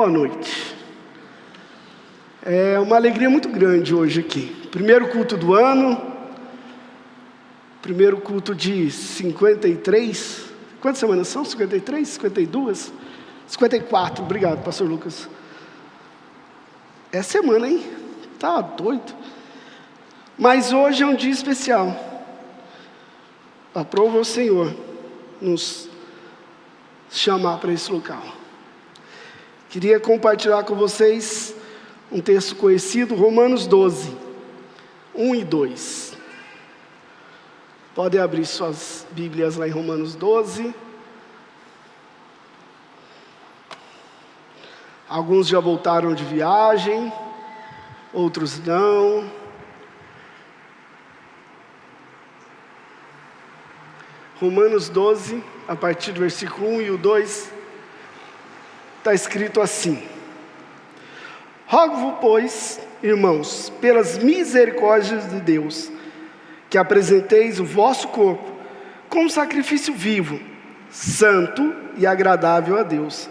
Boa noite. É uma alegria muito grande hoje aqui. Primeiro culto do ano, primeiro culto de 53. Quantas semanas são? 53? 52? 54. Obrigado, pastor Lucas. É semana, hein? Tá doido. Mas hoje é um dia especial. Aprova o Senhor nos chamar para esse local. Queria compartilhar com vocês um texto conhecido, Romanos 12, 1 e 2. Podem abrir suas Bíblias lá em Romanos 12. Alguns já voltaram de viagem, outros não. Romanos 12, a partir do versículo 1 e o 2. Está escrito assim: Rogo-vos, pois, irmãos, pelas misericórdias de Deus, que apresenteis o vosso corpo como sacrifício vivo, santo e agradável a Deus,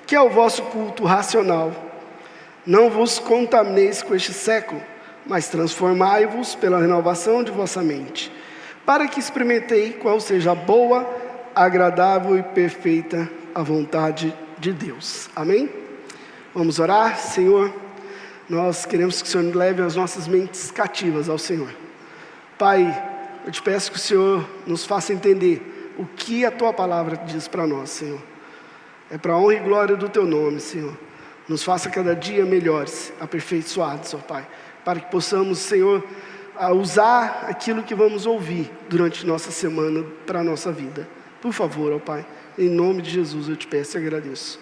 que é o vosso culto racional. Não vos contamineis com este século, mas transformai-vos pela renovação de vossa mente, para que experimentei qual seja a boa, agradável e perfeita a vontade de Deus. Amém? Vamos orar. Senhor, nós queremos que o Senhor leve as nossas mentes cativas ao Senhor. Pai, eu te peço que o Senhor nos faça entender o que a Tua palavra diz para nós, Senhor. É para a honra e glória do Teu nome, Senhor. Nos faça cada dia melhores, aperfeiçoados, ó Pai, para que possamos, Senhor, usar aquilo que vamos ouvir durante nossa semana para a nossa vida. Por favor, ó Pai, em nome de Jesus eu te peço e agradeço.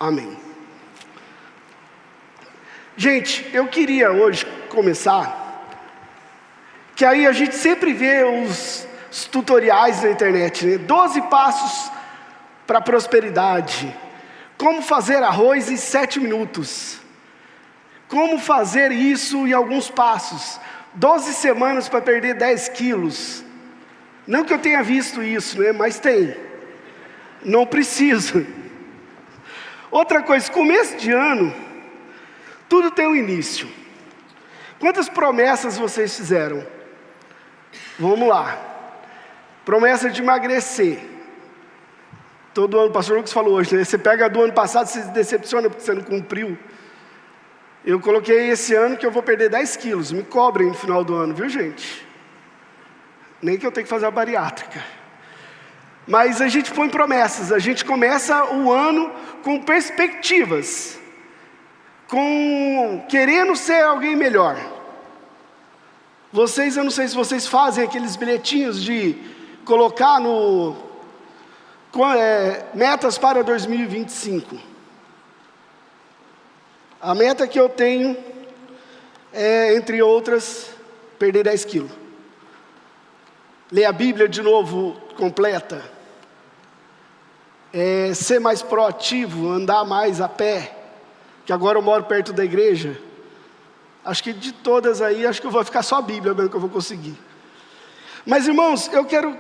Amém. Gente, eu queria hoje começar, que aí a gente sempre vê os tutoriais na internet, né? 12 passos para a prosperidade. Como fazer arroz em 7 minutos. Como fazer isso em alguns passos. 12 semanas para perder 10 quilos. Não que eu tenha visto isso, né? Mas tem. Não preciso. Outra coisa, começo de ano, tudo tem um início. Quantas promessas vocês fizeram? Vamos lá. Promessa de emagrecer. Todo ano, o pastor Lucas falou hoje, né? Você pega do ano passado, você se decepciona porque você não cumpriu. Eu coloquei esse ano que eu vou perder 10 quilos. Me cobrem no final do ano, viu, gente? Nem que eu tenha que fazer a bariátrica. Mas a gente põe promessas, a gente começa o ano com perspectivas, querendo ser alguém melhor. Vocês, eu não sei se vocês fazem aqueles bilhetinhos de colocar metas para 2025. A meta que eu tenho é, entre outras, perder 10 quilos. Ler a Bíblia de novo completa. Ser mais proativo, andar mais a pé, que agora eu moro perto da igreja. Acho que de todas aí, acho que eu vou ficar só a Bíblia mesmo que eu vou conseguir. Mas irmãos, eu quero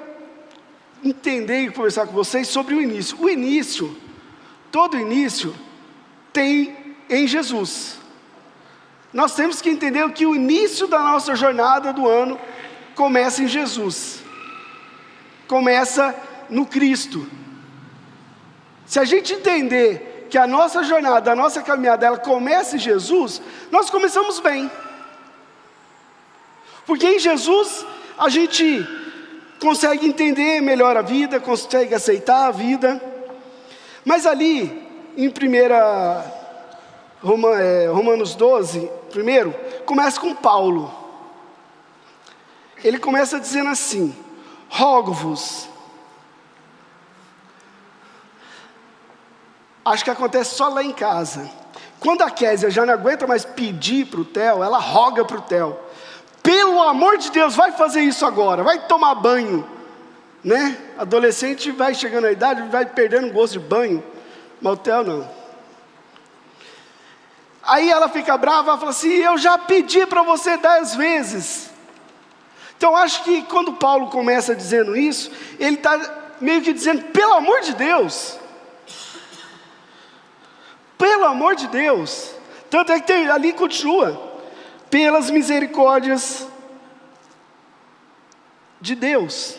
entender e conversar com vocês sobre o início. O início, todo início tem em Jesus. Nós temos que entender que o início da nossa jornada do ano começa em Jesus. Começa no Cristo. Se a gente entender que a nossa jornada, a nossa caminhada, ela começa em Jesus, nós começamos bem. Porque em Jesus, a gente consegue entender melhor a vida, consegue aceitar a vida. Mas ali, em Romanos 12, primeiro, começa com Paulo. Ele começa dizendo assim: rogo-vos. Acho que acontece só lá em casa. Quando a Késia já não aguenta mais pedir para o Theo, ela roga para o Theo: pelo amor de Deus, vai fazer isso agora, vai tomar banho, né? Adolescente vai chegando à idade, vai perdendo o gosto de banho, mas o Theo não. Aí ela fica brava, ela fala assim: eu já pedi para você 10 vezes. Então acho que quando Paulo começa dizendo isso, ele está meio que dizendo: pelo amor de Deus, pelo amor de Deus. Tanto é que ali continua, pelas misericórdias de Deus.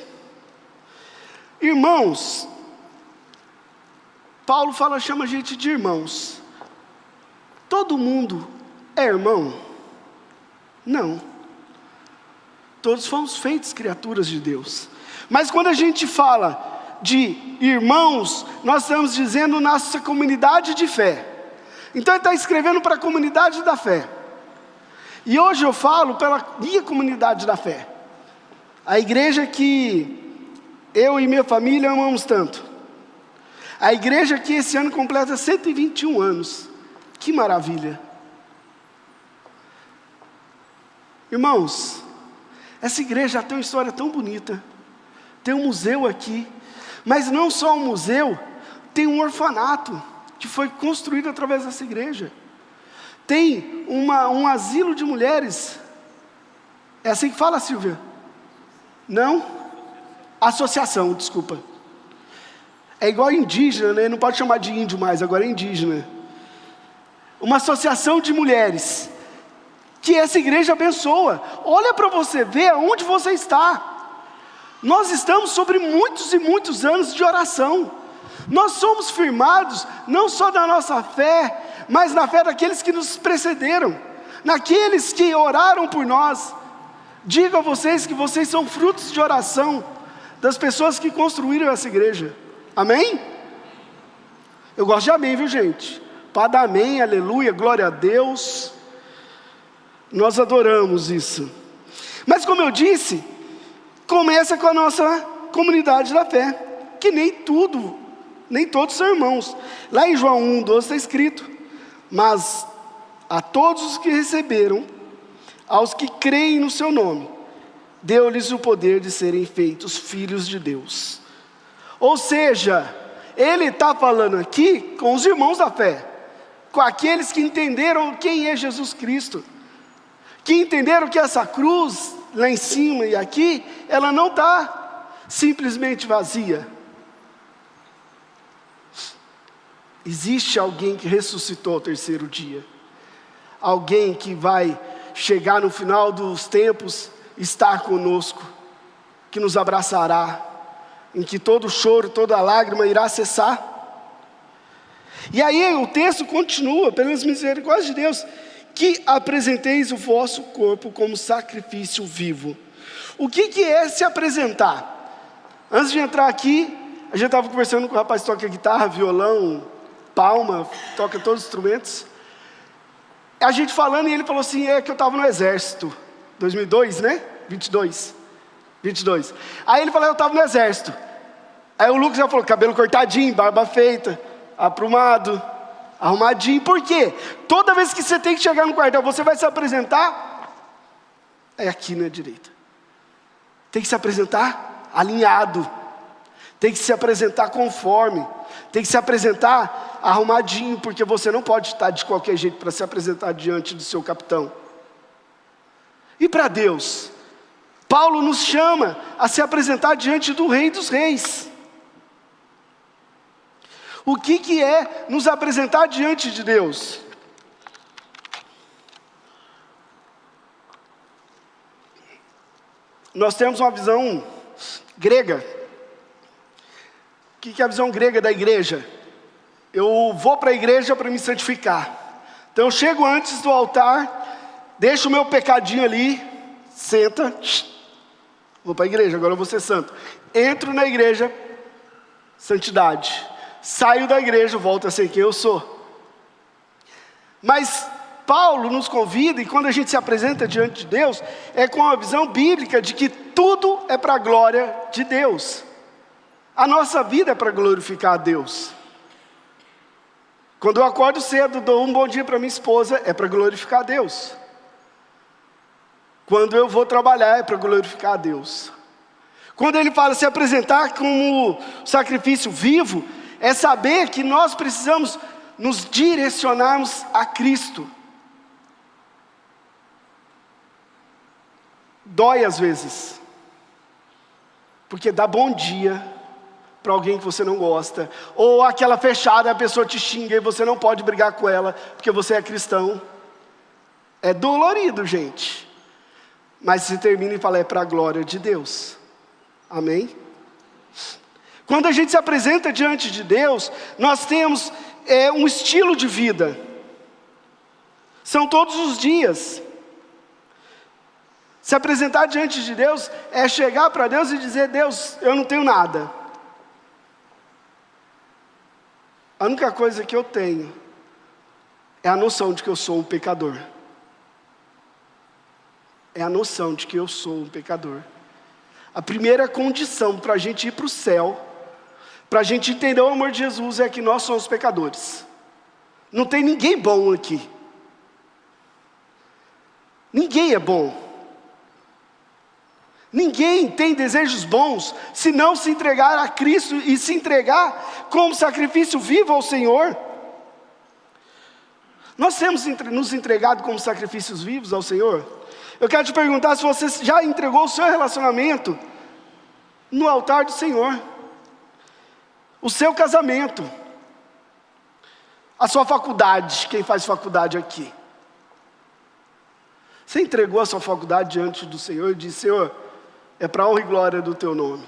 Irmãos, Paulo chama a gente de irmãos. Todo mundo é irmão? Não. Todos fomos feitos criaturas de Deus. Mas quando a gente fala de irmãos, nós estamos dizendo nossa comunidade de fé. Então ele está escrevendo para a comunidade da fé. E hoje eu falo pela minha comunidade da fé. A igreja que eu e minha família amamos tanto. A igreja que esse ano completa 121 anos. Que maravilha. Irmãos, essa igreja tem uma história tão bonita. Tem um museu aqui. Mas não só um museu, tem um orfanato que foi construído através dessa igreja. Tem um asilo de mulheres. É assim que fala, Silvia? Não? Associação, desculpa. É igual indígena, né? Não pode chamar de índio mais, agora é indígena. Uma associação de mulheres que essa igreja abençoa. Olha para você ver aonde você está. Nós estamos sobre muitos e muitos anos de oração. Nós somos firmados não só na nossa fé, mas na fé daqueles que nos precederam, naqueles que oraram por nós. Digo a vocês que vocês são frutos de oração das pessoas que construíram essa igreja. Amém? Eu gosto de amém, viu, gente? Para dar amém, aleluia, glória a Deus. Nós adoramos isso. Mas como eu disse, começa com a nossa comunidade da fé, que nem todos são irmãos. Lá em João 1:12 está escrito: mas a todos os que receberam, aos que creem no seu nome, deu-lhes o poder de serem feitos filhos de Deus. Ou seja, ele está falando aqui com os irmãos da fé, com aqueles que entenderam quem é Jesus Cristo, que entenderam que essa cruz lá em cima e aqui, ela não está simplesmente vazia. Existe alguém que ressuscitou ao terceiro dia, alguém que vai chegar no final dos tempos, estar conosco, que nos abraçará, em que todo choro, toda lágrima irá cessar. E aí o texto continua, pelas misericórdias de Deus, que apresenteis o vosso corpo como sacrifício vivo. O que é se apresentar? Antes de entrar aqui, a gente estava conversando com o rapaz que toca guitarra, violão, palma, toca todos os instrumentos. A gente falando, e ele falou assim, que eu estava no exército, 2002, né? 22. Aí ele falou, eu estava no exército. Aí o Lucas já falou, cabelo cortadinho, barba feita, aprumado, arrumadinho. Por quê? Toda vez que você tem que chegar no quartel, você vai se apresentar, é aqui na direita. Tem que se apresentar alinhado, tem que se apresentar conforme, tem que se apresentar arrumadinho, porque você não pode estar de qualquer jeito para se apresentar diante do seu capitão. E para Deus, Paulo nos chama a se apresentar diante do Rei dos Reis. O que é nos apresentar diante de Deus? Nós temos uma visão grega. O que é a visão grega da igreja? Eu vou para a igreja para me santificar. Então eu chego antes do altar, deixo o meu pecadinho ali, senta, vou para a igreja, agora eu vou ser santo. Entro na igreja, santidade. Saio da igreja, volto a ser quem eu sou. Mas Paulo nos convida, e quando a gente se apresenta diante de Deus, é com a visão bíblica de que tudo é para a glória de Deus. A nossa vida é para glorificar a Deus. Quando eu acordo cedo, dou um bom dia para minha esposa, é para glorificar a Deus. Quando eu vou trabalhar, é para glorificar a Deus. Quando ele fala se apresentar como sacrifício vivo, é saber que nós precisamos nos direcionarmos a Cristo. Dói às vezes, porque dar bom dia para alguém que você não gosta, ou aquela fechada, a pessoa te xinga e você não pode brigar com ela, porque você é cristão. É dolorido, gente, mas se termina e fala, é para a glória de Deus, amém? Quando a gente se apresenta diante de Deus, nós temos um estilo de vida, são todos os dias. Se apresentar diante de Deus é chegar para Deus e dizer, Deus, eu não tenho nada. A única coisa que eu tenho é a noção de que eu sou um pecador. É a noção de que eu sou um pecador. A primeira condição para a gente ir para o céu, para a gente entender o amor de Jesus, é que nós somos pecadores. Não tem ninguém bom aqui. Ninguém é bom. Ninguém tem desejos bons se não se entregar a Cristo e se entregar como sacrifício vivo ao Senhor. Nós temos nos entregado como sacrifícios vivos ao Senhor? Eu quero te perguntar se você já entregou o seu relacionamento no altar do Senhor, o seu casamento, a sua faculdade. Quem faz faculdade aqui? Você entregou a sua faculdade diante do Senhor e disse, Senhor, é para a honra e glória do teu nome.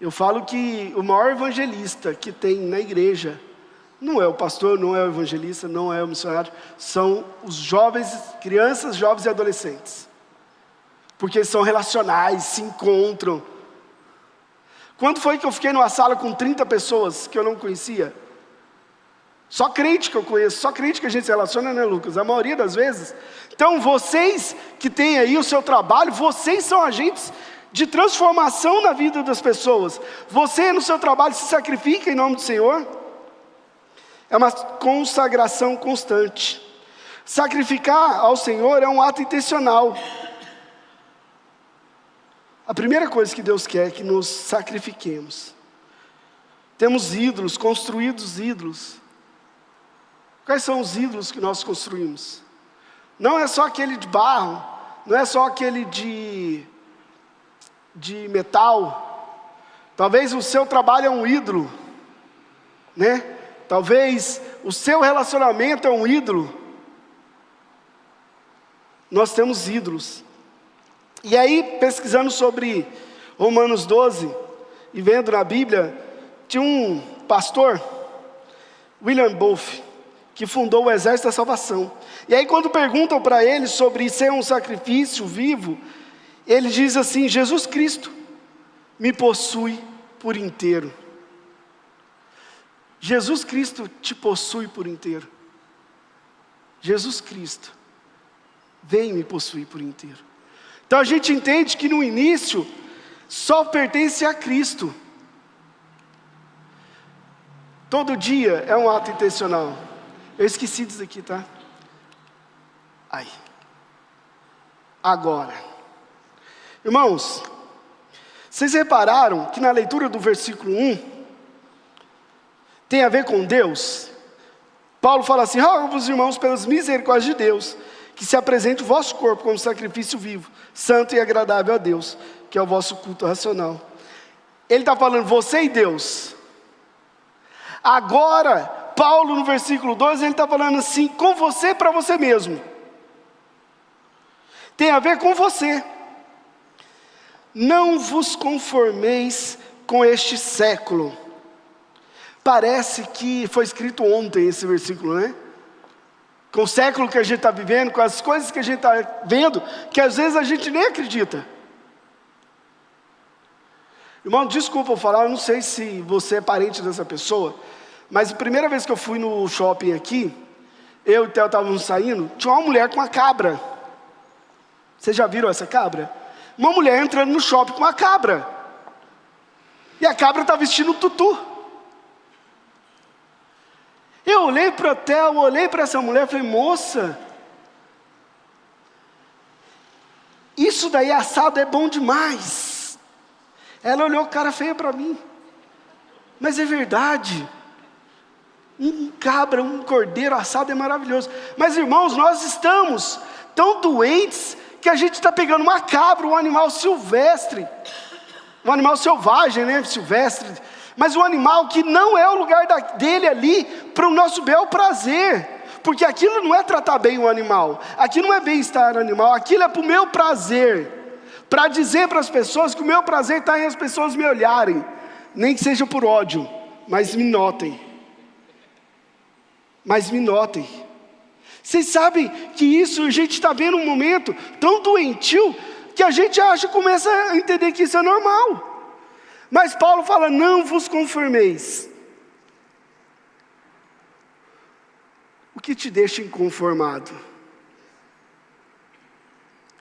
Eu falo que o maior evangelista que tem na igreja não é o pastor, não é o evangelista, não é o missionário, são os jovens, crianças, jovens e adolescentes. Porque eles são relacionais, se encontram. Quando foi que eu fiquei numa sala com 30 pessoas que eu não conhecia? Só crente que eu conheço, só crente que a gente se relaciona, né, Lucas? A maioria das vezes. Então, vocês que têm aí o seu trabalho, vocês são agentes de transformação na vida das pessoas. Você no seu trabalho se sacrifica em nome do Senhor. É uma consagração constante. Sacrificar ao Senhor é um ato intencional. A primeira coisa que Deus quer é que nos sacrifiquemos. Temos ídolos, construídos ídolos. Quais são os ídolos que nós construímos? Não é só aquele de barro, não é só aquele de metal. Talvez o seu trabalho é um ídolo, né? Talvez o seu relacionamento é um ídolo. Nós temos ídolos. E aí, pesquisando sobre Romanos 12, e vendo na Bíblia, tinha um pastor, William Booth, que fundou o Exército da Salvação. E aí quando perguntam para ele sobre ser um sacrifício vivo, ele diz assim, Jesus Cristo me possui por inteiro. Jesus Cristo te possui por inteiro. Jesus Cristo vem me possuir por inteiro. Então a gente entende que no início só pertence a Cristo. Todo dia é um ato intencional. Eu esqueci disso aqui, tá? Aí. Agora. Irmãos, vocês repararam que na leitura do versículo 1, tem a ver com Deus? Paulo fala assim, rogo-vos, irmãos, pelas misericórdias de Deus, que se apresente o vosso corpo como sacrifício vivo, santo e agradável a Deus, que é o vosso culto racional. Ele está falando, você e Deus. Agora, Paulo no versículo 2, ele está falando assim, com você para você mesmo. Tem a ver com você. Não vos conformeis com este século. Parece que foi escrito ontem esse versículo, né? Com o século que a gente está vivendo, com as coisas que a gente está vendo, que às vezes a gente nem acredita. Irmão, desculpa eu falar, eu não sei se você é parente dessa pessoa, mas a primeira vez que eu fui no shopping aqui, eu e o Theo estávamos saindo, tinha uma mulher com uma cabra. Vocês já viram essa cabra? Uma mulher entrando no shopping com uma cabra. E a cabra está vestindo um tutu. Eu olhei para o Theo, olhei para essa mulher e falei, moça, isso daí assado é bom demais. Ela olhou com cara feia para mim. Mas é verdade. Um cabra, um cordeiro assado é maravilhoso. Mas irmãos, nós estamos tão doentes que a gente está pegando uma cabra, um animal silvestre, um animal selvagem, né, silvestre, mas um animal que não é o lugar dele ali, para o nosso bel prazer, porque aquilo não é tratar bem o animal, aquilo não é bem-estar animal, aquilo é para o meu prazer, para dizer para as pessoas que o meu prazer está em as pessoas me olharem, nem que seja por ódio, mas me notem. Vocês sabem que isso a gente está vendo um momento tão doentio, que a gente começa a entender que isso é normal. Mas Paulo fala, não vos conformeis. O que te deixa inconformado?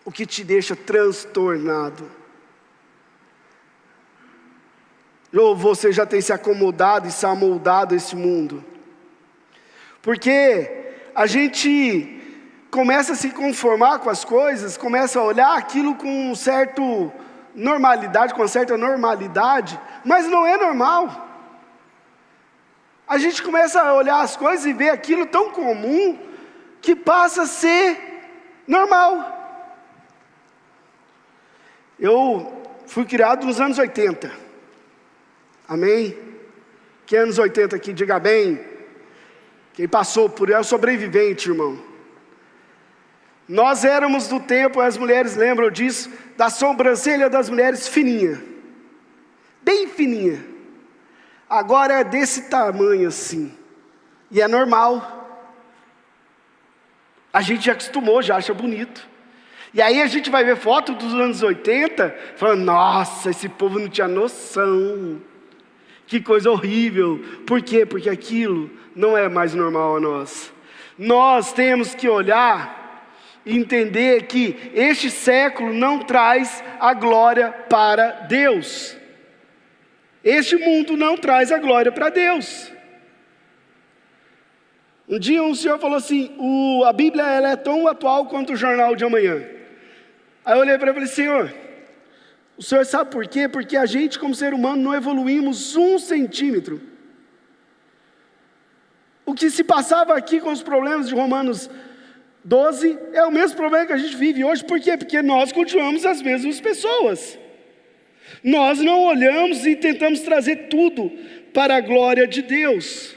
O que te deixa transtornado? Ou você já tem se acomodado e se amoldado a esse mundo? Porque a gente começa a se conformar com as coisas, começa a olhar aquilo com certa normalidade, mas não é normal. A gente começa a olhar as coisas e ver aquilo tão comum, que passa a ser normal. Eu fui criado nos anos 80, amém? Que anos 80 aqui, diga bem. Quem passou por é o sobrevivente, irmão. Nós éramos do tempo, as mulheres lembram disso, da sobrancelha das mulheres fininha, bem fininha. Agora é desse tamanho assim, e é normal. A gente já acostumou, já acha bonito. E aí a gente vai ver foto dos anos 80, falando, nossa, esse povo não tinha noção. Que coisa horrível. Por quê? Porque aquilo não é mais normal a nós. Nós temos que olhar e entender que este século não traz a glória para Deus. Este mundo não traz a glória para Deus. Um dia um senhor falou assim, a Bíblia ela é tão atual quanto o jornal de amanhã. Aí eu olhei para ele e falei, Senhor, o senhor sabe por quê? Porque a gente como ser humano não evoluímos 1 centímetro. O que se passava aqui com os problemas de Romanos 12 é o mesmo problema que a gente vive hoje. Por quê? Porque nós continuamos as mesmas pessoas. Nós não olhamos e tentamos trazer tudo para a glória de Deus.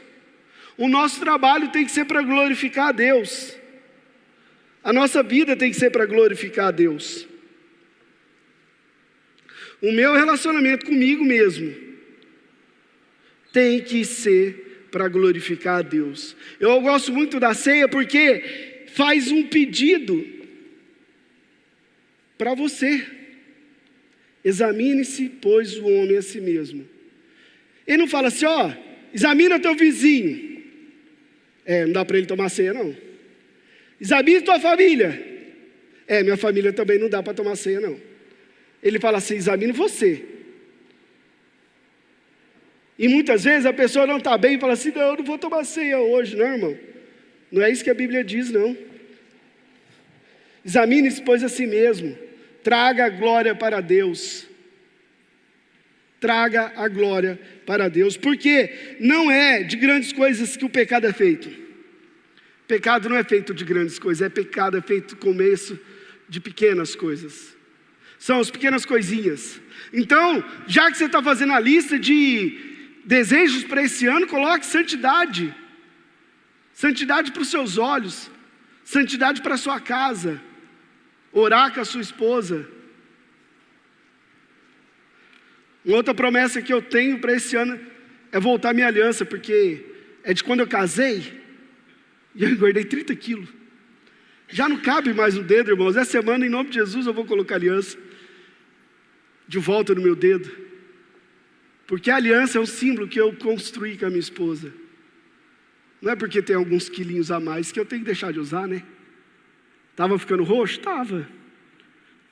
O nosso trabalho tem que ser para glorificar a Deus. A nossa vida tem que ser para glorificar a Deus. O meu relacionamento comigo mesmo tem que ser para glorificar a Deus. Eu gosto muito da ceia porque faz um pedido para você. Examine-se, pois, o homem a si mesmo. Ele não fala assim, examina teu vizinho. Não dá para ele tomar ceia, não. Examine tua família. Minha família também não dá para tomar ceia, não. Ele fala assim, examine você. E muitas vezes a pessoa não está bem e fala assim, não, eu não vou tomar ceia hoje, não, irmão. Não é isso que a Bíblia diz, não. Examine-se, pois, a si mesmo. Traga a glória para Deus. Traga a glória para Deus. Porque não é de grandes coisas que o pecado é feito. Pecado não é feito de grandes coisas. Pecado é feito do começo de pequenas coisas. São as pequenas coisinhas. Então, já que você está fazendo a lista de desejos para esse ano, coloque santidade. Santidade para os seus olhos. Santidade para a sua casa. Orar com a sua esposa. Uma outra promessa que eu tenho para esse ano é voltar minha aliança, porque é de quando eu casei e eu engordei 30 quilos. Já não cabe mais no dedo, irmãos. Essa semana, em nome de Jesus, eu vou colocar aliança de volta no meu dedo. Porque a aliança é um símbolo que eu construí com a minha esposa. Não é porque tem alguns quilinhos a mais que eu tenho que deixar de usar, né? Estava ficando roxo? Estava.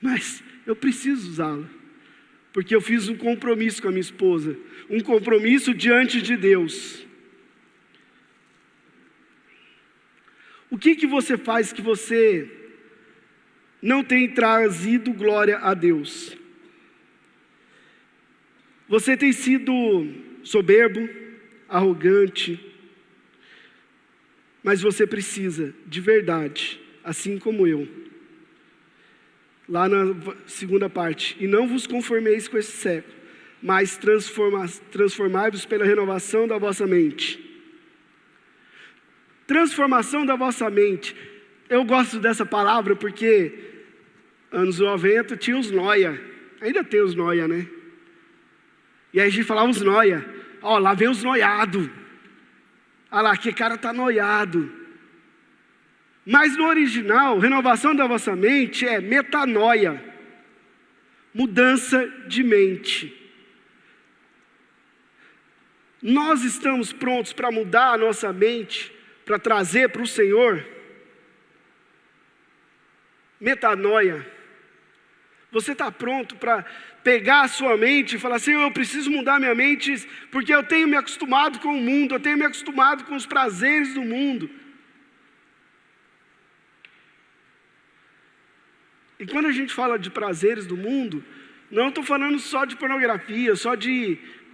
Mas eu preciso usá-la. Porque eu fiz um compromisso com a minha esposa. Um compromisso diante de Deus. O que você faz que você não tem trazido glória a Deus? Você tem sido soberbo, arrogante, mas você precisa, de verdade, assim como eu, Lá na segunda parte. E não vos conformeis com esse século, mas transformai-vos pela renovação da vossa mente. Transformação da vossa mente. Eu gosto dessa palavra porque anos 90 tinha os noia. Ainda tem os noia, né? E aí a gente falava os noia. Ó, lá vem os noiado. Olha lá, que cara tá noiado. Mas no original, renovação da vossa mente é metanoia. Mudança de mente. Nós estamos prontos para mudar a nossa mente, para trazer para o Senhor metanoia. Você está pronto para pegar a sua mente e falar assim: eu preciso mudar minha mente, porque eu tenho me acostumado com o mundo, eu tenho me acostumado com os prazeres do mundo. E quando a gente fala de prazeres do mundo, não estou falando só de pornografia,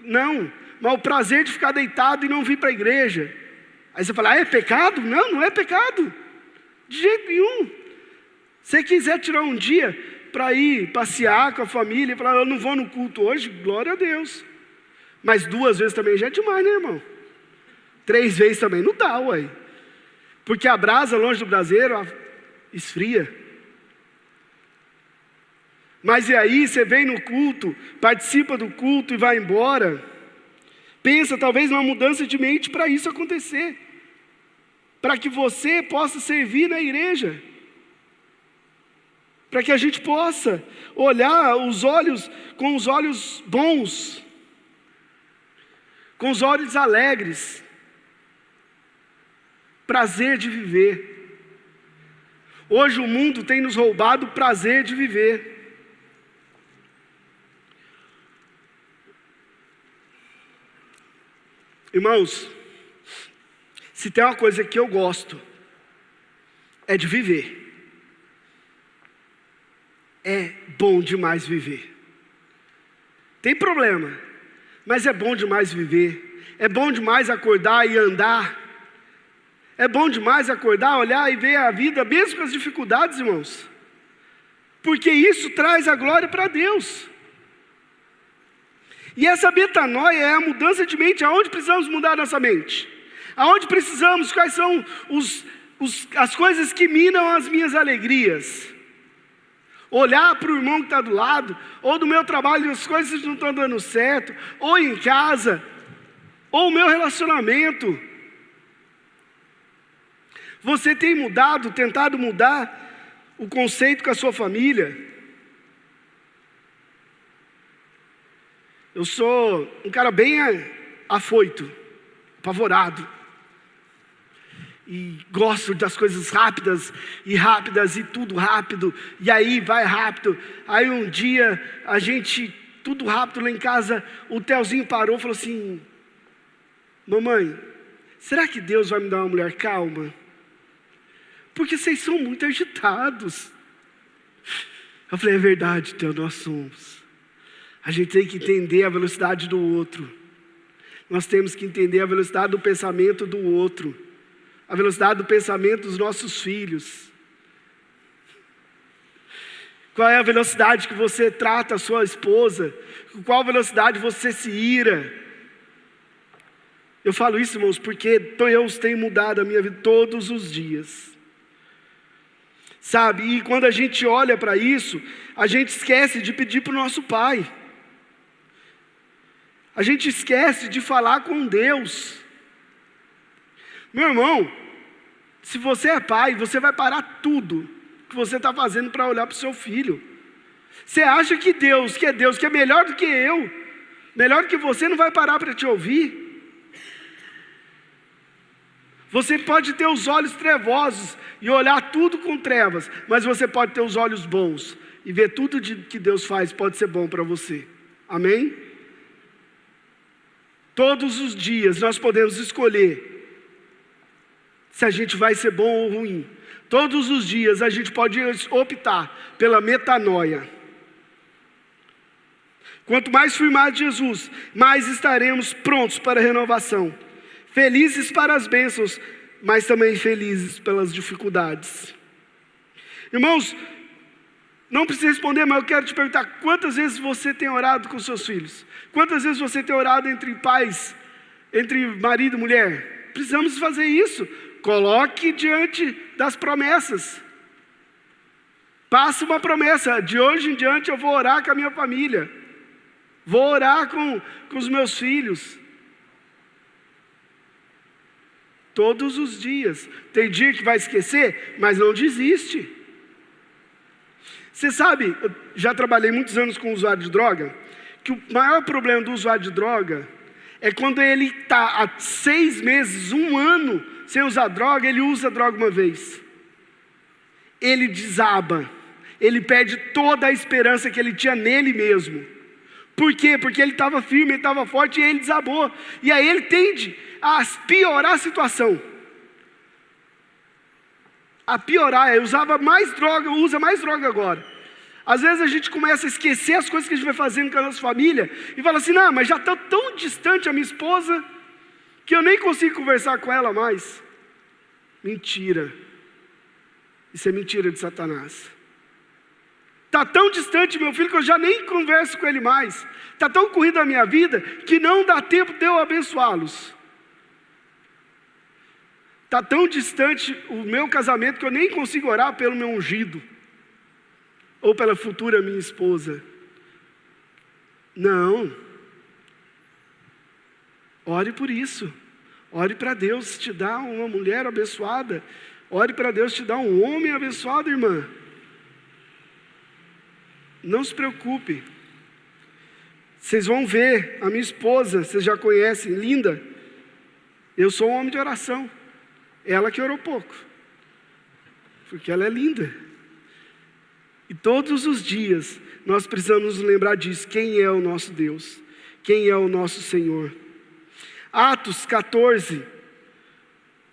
não, mas o prazer de ficar deitado e não vir para a igreja. Aí você fala: é pecado? Não, não é pecado, de jeito nenhum. Se você quiser tirar um dia para ir passear com a família e falar: eu não vou no culto hoje, glória a Deus. Mas 2 vezes também já é demais, né, irmão? 3 vezes também não dá, ué. Porque a brasa longe do braseiro esfria. Mas e aí, você vem no culto, participa do culto e vai embora. Pensa talvez numa mudança de mente para isso acontecer. Para que você possa servir na igreja. Para que a gente possa olhar com os olhos bons. Com os olhos alegres. Prazer de viver. Hoje o mundo tem nos roubado o prazer de viver. Irmãos, se tem uma coisa que eu gosto, é de viver. É bom demais viver. Tem problema, mas é bom demais viver. É bom demais acordar e andar. É bom demais acordar, olhar e ver a vida, mesmo com as dificuldades, irmãos. Porque isso traz a glória para Deus. E essa metanoia é a mudança de mente. Aonde precisamos mudar a nossa mente? Aonde precisamos? Quais são as coisas que minam as minhas alegrias? Olhar para o irmão que está do lado, ou do meu trabalho, as coisas não estão dando certo, ou em casa, ou o meu relacionamento. Você tem tentado mudar o conceito com a sua família? Eu sou um cara bem afoito, apavorado. E gosto das coisas rápidas e tudo rápido. E aí vai rápido. Aí um dia, tudo rápido lá em casa, o Telzinho parou e falou assim: mamãe, será que Deus vai me dar uma mulher calma? Porque vocês são muito agitados. Eu falei: é verdade, Tel, nós somos. A gente tem que entender a velocidade do outro. Nós temos que entender a velocidade do pensamento do outro. A velocidade do pensamento dos nossos filhos. Qual é a velocidade que você trata a sua esposa? Qual velocidade você se ira? Eu falo isso, irmãos, porque Deus tem mudado a minha vida todos os dias. Sabe, e quando a gente olha para isso, a gente esquece de pedir para o nosso Pai. A gente esquece de falar com Deus. Meu irmão, se você é pai, você vai parar tudo que você está fazendo para olhar para o seu filho. Você acha que Deus, que é melhor do que eu, melhor do que você, não vai parar para te ouvir? Você pode ter os olhos trevosos e olhar tudo com trevas, mas você pode ter os olhos bons e ver tudo que Deus faz pode ser bom para você. Amém? Todos os dias nós podemos escolher se a gente vai ser bom ou ruim. Todos os dias a gente pode optar pela metanoia. Quanto mais firmar de Jesus, mais estaremos prontos para a renovação. Felizes para as bênçãos, mas também felizes pelas dificuldades. Irmãos, Não precisa responder, mas eu quero te perguntar, quantas vezes você tem orado com seus filhos? Quantas vezes você tem orado entre pais, entre marido e mulher? Precisamos fazer isso. Coloque diante das promessas. Passe uma promessa, de hoje em diante eu vou orar com a minha família. Vou orar com os meus filhos. Todos os dias. Tem dia que vai esquecer, mas não desiste. Você sabe, eu já trabalhei muitos anos com usuário de droga, que o maior problema do usuário de droga é quando ele está há 6 meses, 1 ano sem usar droga, ele usa droga uma vez. Ele desaba, ele perde toda a esperança que ele tinha nele mesmo. Por quê? Porque ele estava firme, ele estava forte e ele desabou. E aí ele tende a piorar a situação. A piorar, usava mais droga, usa mais droga agora. Às vezes a gente começa a esquecer as coisas que a gente vai fazendo com a nossa família e fala assim, não, mas já está tão distante a minha esposa que eu nem consigo conversar com ela mais. Mentira. Isso é mentira de Satanás. Está tão distante meu filho que eu já nem converso com ele mais. Está tão corrida a minha vida que não dá tempo de eu abençoá-los. Está tão distante o meu casamento que eu nem consigo orar pelo meu ungido. Ou pela futura minha esposa. Não. Ore por isso. Ore para Deus te dar uma mulher abençoada. Ore para Deus te dar um homem abençoado, irmã. Não se preocupe. Vocês vão ver, a minha esposa, vocês já conhecem, linda. Eu sou um homem de oração. Ela que orou pouco. Porque ela é linda. E todos os dias nós precisamos nos lembrar disso. Quem é o nosso Deus? Quem é o nosso Senhor? Atos 14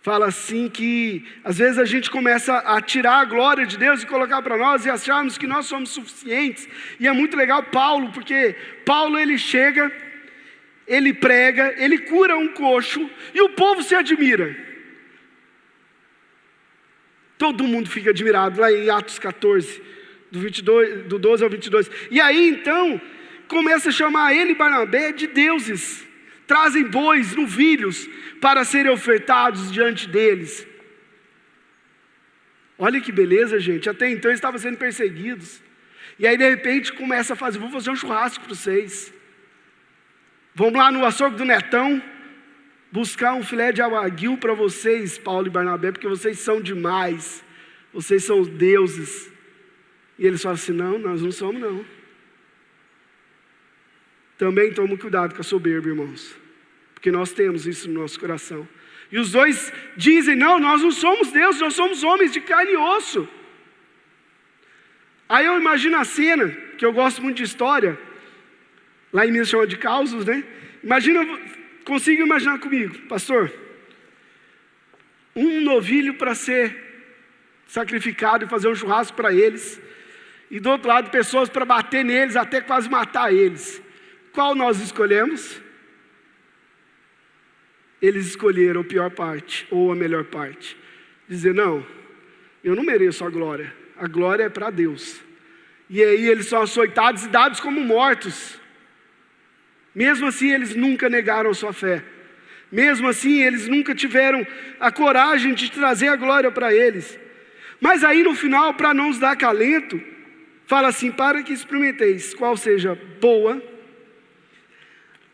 fala assim que às vezes a gente começa a tirar a glória de Deus e colocar para nós e acharmos que nós somos suficientes. E é muito legal Paulo, porque Paulo ele chega, ele prega, ele cura um coxo e o povo se admira. Todo mundo fica admirado lá em Atos 14, do 12 ao 22. E aí então, começa a chamar ele e Barnabé de deuses. Trazem bois, novilhos, para serem ofertados diante deles. Olha que beleza, gente. Até então eles estavam sendo perseguidos. E aí de repente começa a fazer, vou fazer um churrasco para vocês. Vamos lá no açougue do Netão, buscar um filé de aguil para vocês, Paulo e Barnabé, porque vocês são demais. Vocês são deuses. E eles falam assim, não, nós não somos não. Também tome cuidado com a soberba, irmãos. Porque nós temos isso no nosso coração. E os dois dizem, não, nós não somos Deus, nós somos homens de carne e osso. Aí eu imagino a cena, que eu gosto muito de história. Lá em Minas chama de causos, né? Consigo imaginar comigo, pastor. Um novilho para ser sacrificado e fazer um churrasco para eles. E do outro lado, pessoas para bater neles, até quase matar eles. Qual nós escolhemos? Eles escolheram a pior parte, ou a melhor parte. Dizer, não, eu não mereço a glória é para Deus. E aí eles são açoitados e dados como mortos. Mesmo assim eles nunca negaram sua fé. Mesmo assim eles nunca tiveram a coragem de trazer a glória para eles. Mas aí no final, para não nos dar acalento, fala assim, para que experimenteis qual seja boa,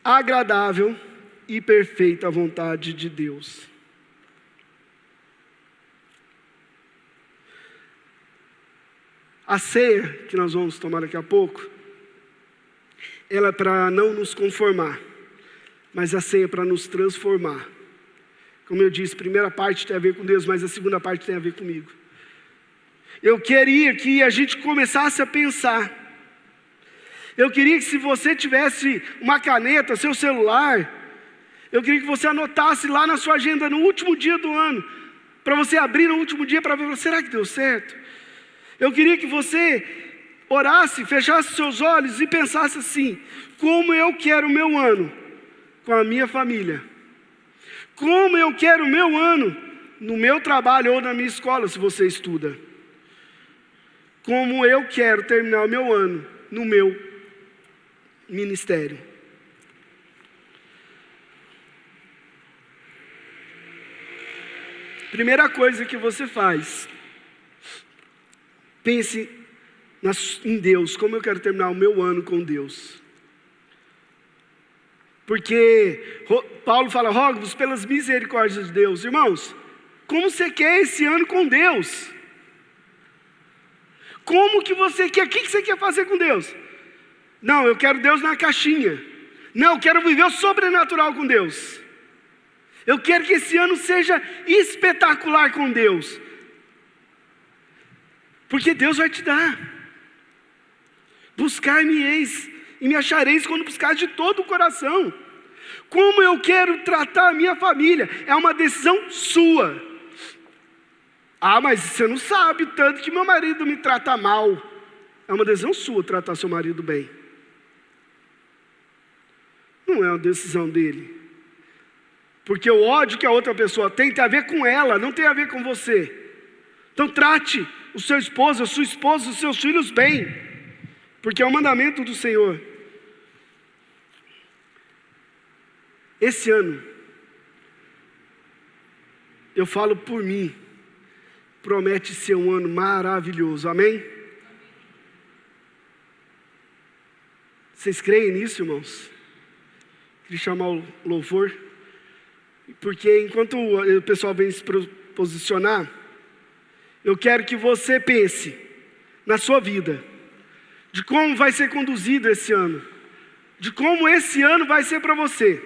agradável e perfeita vontade de Deus. A ceia que nós vamos tomar daqui a pouco, ela é para não nos conformar, mas a ceia é para nos transformar. Como eu disse, a primeira parte tem a ver com Deus, mas a segunda parte tem a ver comigo. Eu queria que a gente começasse a pensar. Eu queria que se você tivesse uma caneta, seu celular, eu queria que você anotasse lá na sua agenda no último dia do ano, para você abrir no último dia para ver, será que deu certo? Eu queria que você orasse, fechasse seus olhos e pensasse assim, como eu quero o meu ano com a minha família? Como eu quero o meu ano no meu trabalho ou na minha escola, se você estuda? como eu quero terminar o meu ano no meu ministério. Primeira coisa que você faz, pense em Deus, como eu quero terminar o meu ano com Deus. Porque Paulo fala, rogo-vos pelas misericórdias de Deus. Irmãos, como você quer esse ano com Deus? Como que você quer? O que você quer fazer com Deus? Não, eu quero Deus na caixinha. Não, eu quero viver o sobrenatural com Deus. Eu quero que esse ano seja espetacular com Deus. Porque Deus vai te dar. Buscar-me-eis e me achareis quando buscar de todo o coração. Como eu quero tratar a minha família? É uma decisão sua. Ah, mas você não sabe o tanto que meu marido me trata mal. É uma decisão sua tratar seu marido bem. Não é uma decisão dele. Porque o ódio que a outra pessoa tem a ver com ela, não tem a ver com você. Então trate o seu esposo, a sua esposa, os seus filhos bem. Porque é o mandamento do Senhor. Esse ano, eu falo por mim, promete ser um ano maravilhoso, amém? Vocês creem nisso, irmãos? Queria chamar o louvor, porque enquanto o pessoal vem se posicionar, eu quero que você pense na sua vida, de como vai ser conduzido esse ano, de como esse ano vai ser para você.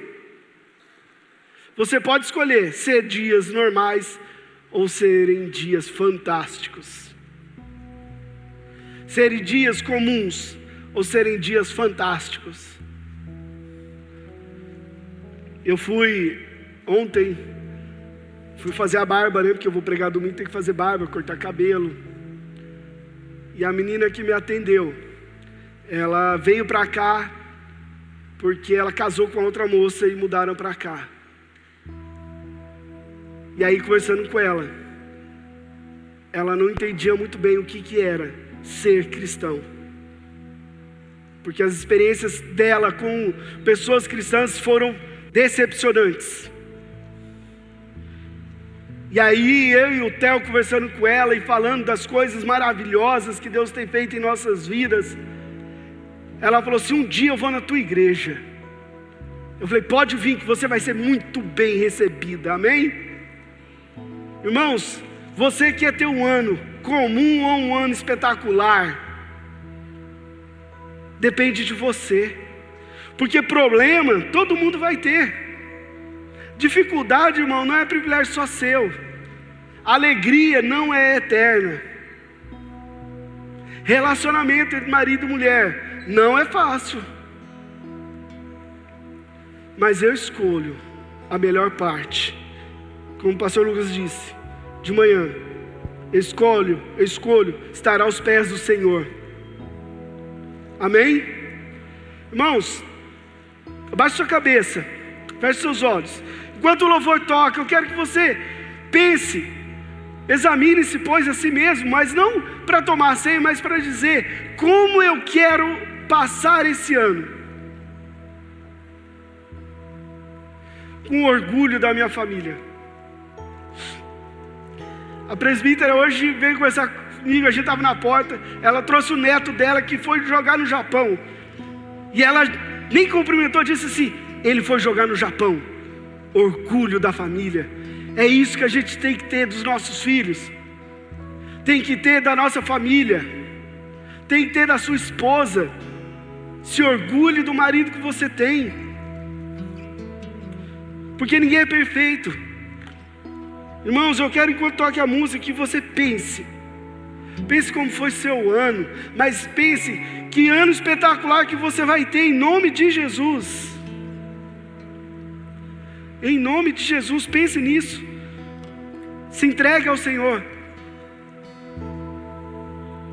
Você pode escolher ser dias normais ou serem dias fantásticos. Serem dias comuns ou serem dias fantásticos. Eu ontem fui fazer a barba, né? Porque eu vou pregar domingo, tem que fazer barba, cortar cabelo. E a menina que me atendeu, ela veio para cá porque ela casou com outra moça e mudaram para cá. E aí, conversando com ela não entendia muito bem o que era ser cristão. Porque as experiências dela com pessoas cristãs foram decepcionantes. E aí, eu e o Theo conversando com ela e falando das coisas maravilhosas que Deus tem feito em nossas vidas. Ela falou assim, um dia eu vou na tua igreja. Eu falei, pode vir que você vai ser muito bem recebida, amém? Irmãos, você quer ter um ano comum ou um ano espetacular? Depende de você. Porque problema, todo mundo vai ter. Dificuldade, irmão, não é privilégio só seu. Alegria não é eterna. Relacionamento entre marido e mulher não é fácil. Mas eu escolho a melhor parte. Como o pastor Lucas disse, de manhã, eu escolho estar aos pés do Senhor. Amém? Irmãos, abaixe sua cabeça, feche seus olhos. Enquanto o louvor toca, eu quero que você pense, examine-se, pois, a si mesmo, mas não para tomar ceia, mas para dizer, como eu quero passar esse ano? Com orgulho da minha família. A presbítera hoje veio conversar comigo, a gente estava na porta, ela trouxe o neto dela que foi jogar no Japão, e ela nem cumprimentou, disse assim, ele foi jogar no Japão. Orgulho da família, é isso que a gente tem que ter dos nossos filhos, tem que ter da nossa família, tem que ter da sua esposa, se orgulhe do marido que você tem, porque ninguém é perfeito. Irmãos, eu quero, enquanto toque a música, que você pense como foi seu ano, mas pense que ano espetacular que você vai ter em nome de Jesus. Em nome de Jesus, pense nisso. Se entregue ao Senhor.